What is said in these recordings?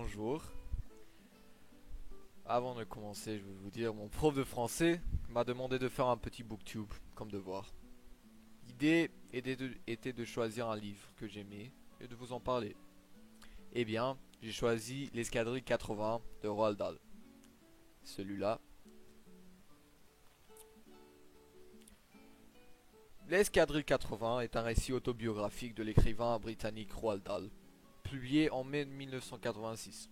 bonjour. Avant de commencer, je vais vous dire, mon prof de français m'a demandé de faire un petit booktube comme devoir. L'idée était de choisir un livre que j'aimais et de vous en parler. Eh bien, j'ai choisi L'Escadrille 80 de Roald Dahl. Celui-là. L'Escadrille 80 est un récit autobiographique de l'écrivain britannique Roald Dahl, publié en mai 1986.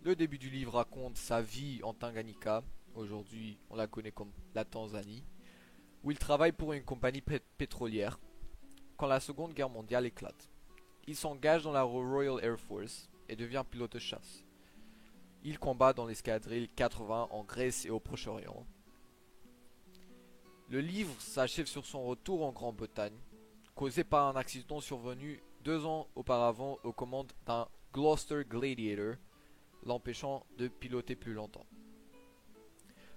Le début du livre raconte sa vie en Tanganyika, aujourd'hui on la connaît comme la Tanzanie, où il travaille pour une compagnie pétrolière quand la Seconde Guerre mondiale éclate. Il s'engage dans la Royal Air Force et devient pilote de chasse. Il combat dans l'escadrille 80 en Grèce et au Proche-Orient. Le livre s'achève sur son retour en Grande-Bretagne, causé par un accident survenu 2 ans auparavant aux commandes d'un Gloucester Gladiator, l'empêchant de piloter plus longtemps.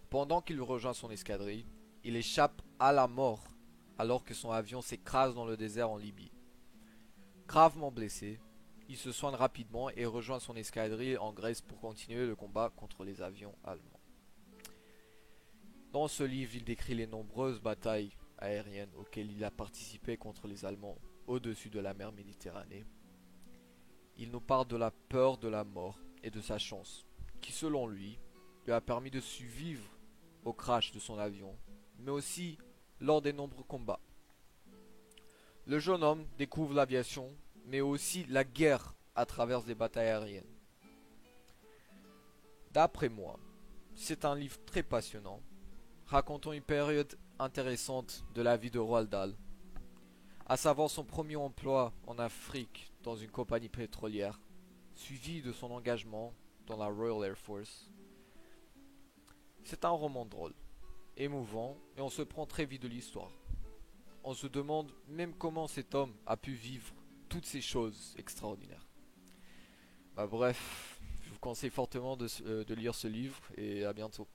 Pendant qu'il rejoint son escadrille, il échappe à la mort alors que son avion s'écrase dans le désert en Libye. Gravement blessé, il se soigne rapidement et rejoint son escadrille en Grèce pour continuer le combat contre les avions allemands. Dans ce livre, il décrit les nombreuses batailles aériennes auxquelles il a participé contre les Allemands au-dessus de la mer Méditerranée. Il nous parle de la peur de la mort et de sa chance, qui selon lui a permis de survivre au crash de son avion, mais aussi lors des nombreux combats. Le jeune homme découvre l'aviation, mais aussi la guerre à travers des batailles aériennes. D'après moi, c'est un livre très passionnant, racontant une période intéressante de la vie de Roald Dahl, à savoir son premier emploi en Afrique dans une compagnie pétrolière, suivi de son engagement dans la Royal Air Force. C'est un roman drôle, émouvant, et on se prend très vite de l'histoire. On se demande même comment cet homme a pu vivre toutes ces choses extraordinaires. Bref, je vous conseille fortement de lire ce livre et à bientôt.